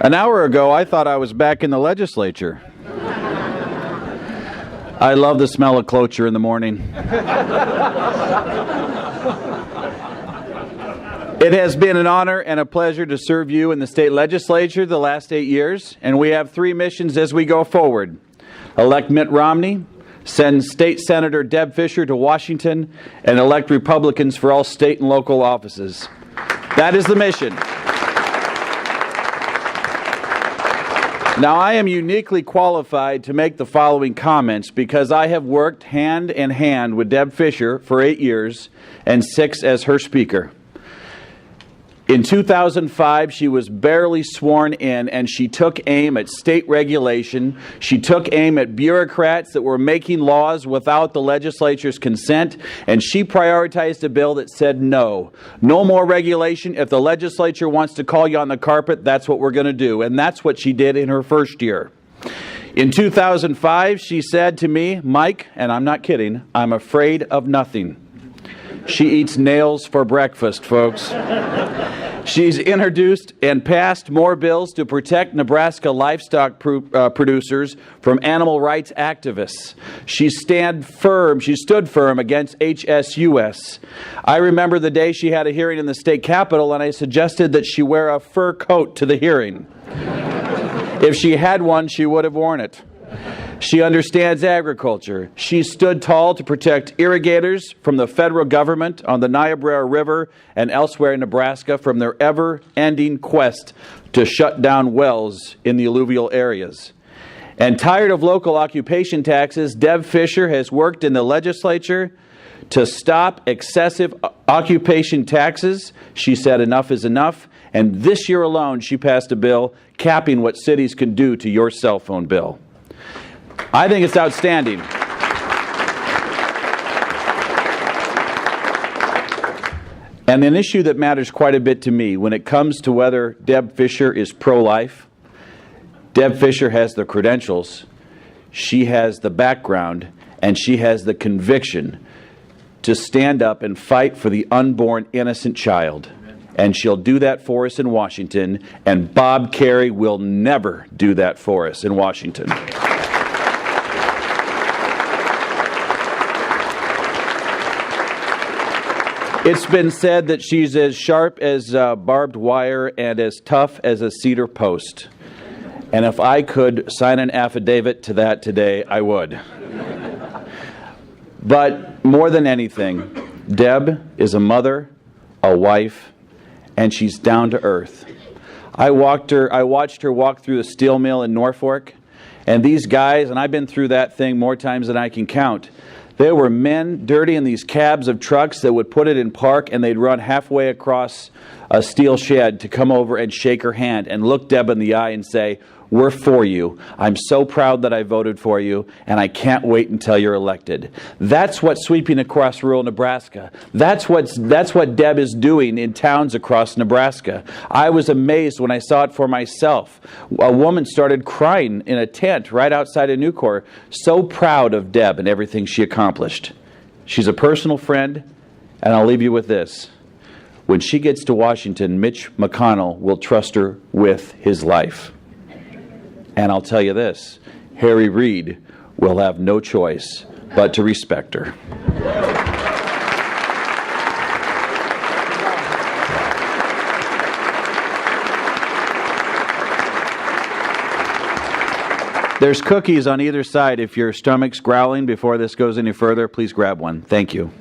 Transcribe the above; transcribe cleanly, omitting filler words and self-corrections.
An hour ago, I thought I was back in the legislature. I love the smell of cloture in the morning. It has been an honor and a pleasure to serve you in the state legislature the last 8 years, and we have 3 missions as we go forward. Elect Mitt Romney, send State Senator Deb Fischer to Washington, and elect Republicans for all state and local offices. That is the mission. Now, I am uniquely qualified to make the following comments because I have worked hand in hand with Deb Fischer for 8 years and 6 as her speaker. In 2005, she was barely sworn in, and she took aim at state regulation. She took aim at bureaucrats that were making laws without the legislature's consent, and she prioritized a bill that said no. No more regulation. If the legislature wants to call you on the carpet, that's what we're going to do. And that's what she did in her first year. In 2005, she said to me, "Mike," and I'm not kidding, "I'm afraid of nothing." She eats nails for breakfast, folks. She's introduced and passed more bills to protect Nebraska livestock producers from animal rights activists. She stood firm against HSUS. I remember the day she had a hearing in the state capitol, and I suggested that she wear a fur coat to the hearing. If she had one, she would have worn it. She understands agriculture. She stood tall to protect irrigators from the federal government on the Niobrara River and elsewhere in Nebraska from their ever-ending quest to shut down wells in the alluvial areas. And tired of local occupation taxes, Deb Fischer has worked in the legislature to stop excessive occupation taxes. She said enough is enough. And this year alone, she passed a bill capping what cities can do to your cell phone bill. I think it's outstanding. And an issue that matters quite a bit to me when it comes to whether Deb Fischer is pro-life, Deb Fischer has the credentials, she has the background, and she has the conviction to stand up and fight for the unborn innocent child. And she'll do that for us in Washington, and Bob Kerrey will never do that for us in Washington. It's been said that she's as sharp as barbed wire and as tough as a cedar post. And if I could sign an affidavit to that today, I would. But more than anything, Deb is a mother, a wife, and she's down to earth. I watched her walk through the steel mill in Norfolk, and these guys, and I've been through that thing more times than I can count, there were men dirty in these cabs of trucks that would put it in park, and they'd run halfway across a steel shed to come over and shake her hand and look Deb in the eye and say, "We're for you. I'm so proud that I voted for you, and I can't wait until you're elected." That's what's sweeping across rural Nebraska. That's what Deb is doing in towns across Nebraska. I was amazed when I saw it for myself. A woman started crying in a tent right outside of Nucor, so proud of Deb and everything she accomplished. She's a personal friend, and I'll leave you with this. When she gets to Washington, Mitch McConnell will trust her with his life. And I'll tell you this, Harry Reid will have no choice but to respect her. There's cookies on either side. If your stomach's growling before this goes any further, please grab one. Thank you.